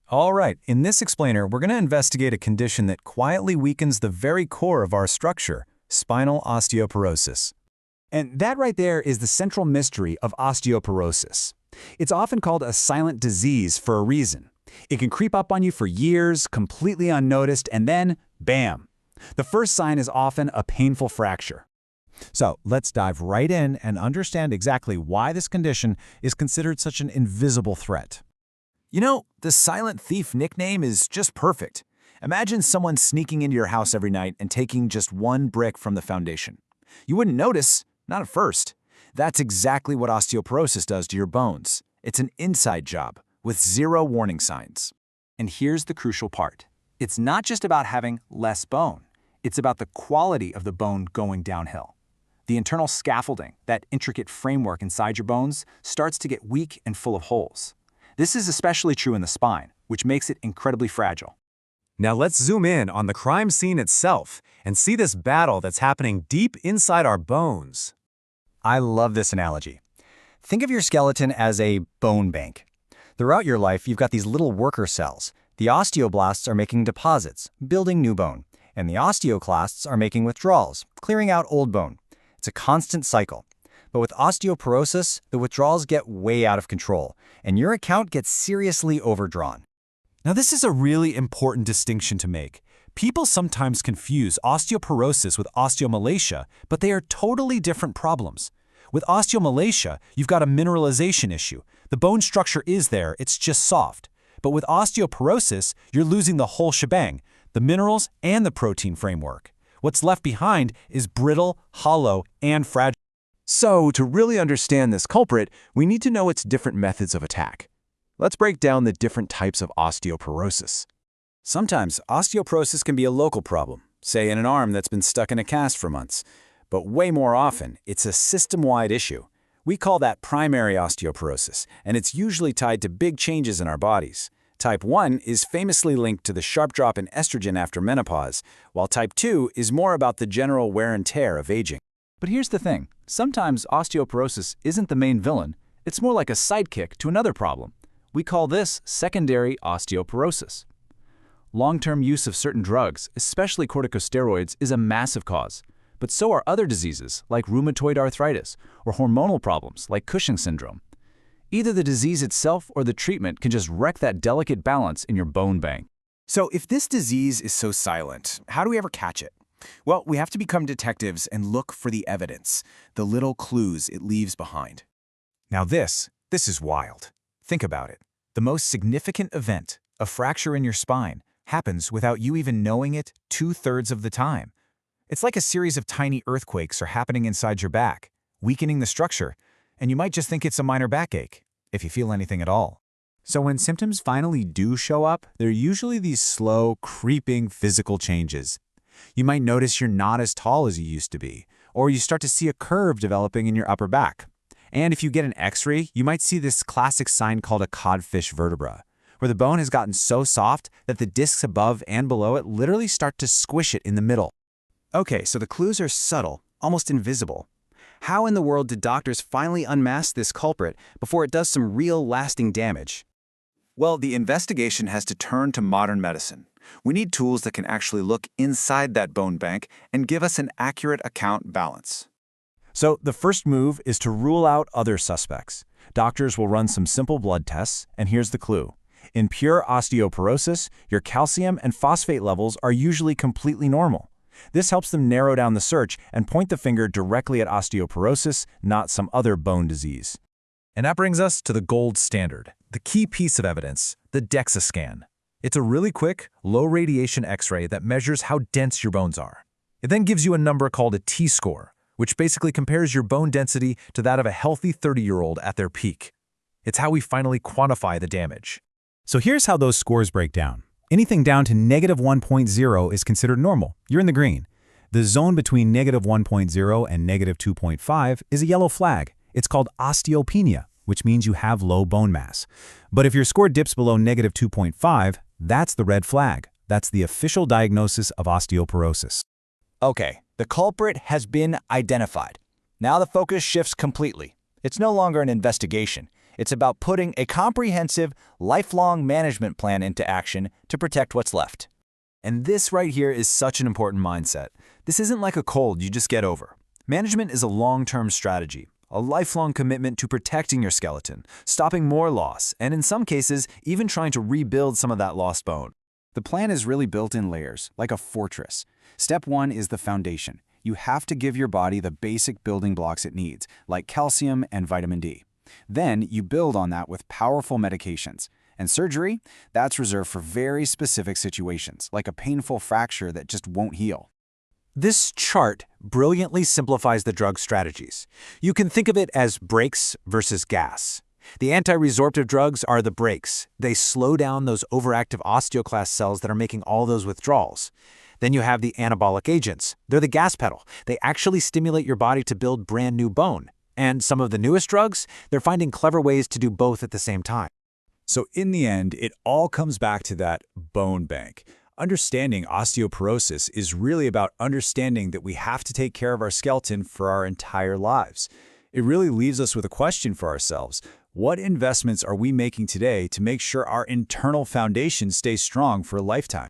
All right, in this explainer, we're going to investigate a condition that quietly weakens the very core of our structure, spinal osteoporosis. And that right there is the central mystery of osteoporosis. It's often called a silent disease for a reason. It can creep up on you for years, completely unnoticed, and then, bam! The first sign is often a painful fracture. So let's dive right in and understand exactly why this condition is considered such an invisible threat. You know, the silent thief nickname is just perfect. Imagine someone sneaking into your house every night and taking just one brick from the foundation. You wouldn't notice, not at first. That's exactly what osteoporosis does to your bones. It's an inside job with zero warning signs. And here's the crucial part. It's not just about having less bone. It's about the quality of the bone going downhill. The internal scaffolding, that intricate framework inside your bones, starts to get weak and full of holes. This is especially true in the spine, which makes it incredibly fragile. Now let's zoom in on the crime scene itself and see this battle that's happening deep inside our bones. I love this analogy. Think of your skeleton as a bone bank. Throughout your life, you've got these little worker cells. The osteoblasts are making deposits, building new bone, and the osteoclasts are making withdrawals, clearing out old bone. It's a constant cycle. But with osteoporosis, the withdrawals get way out of control, and your account gets seriously overdrawn. Now, this is a really important distinction to make. People sometimes confuse osteoporosis with osteomalacia, but they are totally different problems. With osteomalacia, you've got a mineralization issue. The bone structure is there, it's just soft. But with osteoporosis, you're losing the whole shebang, the minerals and the protein framework. What's left behind is brittle, hollow, and fragile. So, to really understand this culprit, we need to know its different methods of attack. Let's break down the different types of osteoporosis. Sometimes, osteoporosis can be a local problem, say in an arm that's been stuck in a cast for months. But way more often, it's a system-wide issue. We call that primary osteoporosis, and it's usually tied to big changes in our bodies. Type 1 is famously linked to the sharp drop in estrogen after menopause, while Type 2 is more about the general wear and tear of aging. But here's the thing. Sometimes osteoporosis isn't the main villain. It's more like a sidekick to another problem. We call this secondary osteoporosis. Long-term use of certain drugs, especially corticosteroids, is a massive cause. But so are other diseases like rheumatoid arthritis or hormonal problems like Cushing's syndrome. Either the disease itself or the treatment can just wreck that delicate balance in your bone bank. So if this disease is so silent, how do we ever catch it? Well, we have to become detectives and look for the evidence, the little clues it leaves behind. Now this is wild. Think about it. The most significant event, a fracture in your spine, happens without you even knowing it 2/3 of the time. It's like a series of tiny earthquakes are happening inside your back, weakening the structure, and you might just think it's a minor backache, if you feel anything at all. So when symptoms finally do show up, they're usually these slow, creeping physical changes. You might notice you're not as tall as you used to be, or you start to see a curve developing in your upper back. And if you get an X-ray, you might see this classic sign called a codfish vertebra, where the bone has gotten so soft that the discs above and below it literally start to squish it in the middle. Okay, so the clues are subtle, almost invisible. How in the world did doctors finally unmask this culprit before it does some real lasting damage? Well, the investigation has to turn to modern medicine. We need tools that can actually look inside that bone bank and give us an accurate account balance. So the first move is to rule out other suspects. Doctors will run some simple blood tests, and here's the clue. In pure osteoporosis, your calcium and phosphate levels are usually completely normal. This helps them narrow down the search and point the finger directly at osteoporosis, not some other bone disease. And that brings us to the gold standard, the key piece of evidence, the DEXA scan. It's a really quick, low-radiation X-ray that measures how dense your bones are. It then gives you a number called a T-score, which basically compares your bone density to that of a healthy 30-year-old at their peak. It's how we finally quantify the damage. So here's how those scores break down. Anything down to -1.0 is considered normal. You're in the green. The zone between -1.0 and -2.5 is a yellow flag. It's called osteopenia, which means you have low bone mass. But if your score dips below -2.5, that's the red flag. That's the official diagnosis of osteoporosis. Okay, the culprit has been identified. Now the focus shifts completely. It's no longer an investigation. It's about putting a comprehensive, lifelong management plan into action to protect what's left. And this right here is such an important mindset. This isn't like a cold you just get over. Management is a long-term strategy, a lifelong commitment to protecting your skeleton, stopping more loss, and in some cases, even trying to rebuild some of that lost bone. The plan is really built in layers, like a fortress. Step 1 is the foundation. You have to give your body the basic building blocks it needs, like calcium and vitamin D. Then you build on that with powerful medications. And surgery? That's reserved for very specific situations, like a painful fracture that just won't heal. This chart brilliantly simplifies the drug strategies. You can think of it as brakes versus gas. The anti-resorptive drugs are the brakes. They slow down those overactive osteoclast cells that are making all those withdrawals. Then you have the anabolic agents. They're the gas pedal. They actually stimulate your body to build brand new bone. And some of the newest drugs, they're finding clever ways to do both at the same time. So in the end, it all comes back to that bone bank. Understanding osteoporosis is really about understanding that we have to take care of our skeleton for our entire lives. It really leaves us with a question for ourselves. What investments are we making today to make sure our internal foundation stays strong for a lifetime?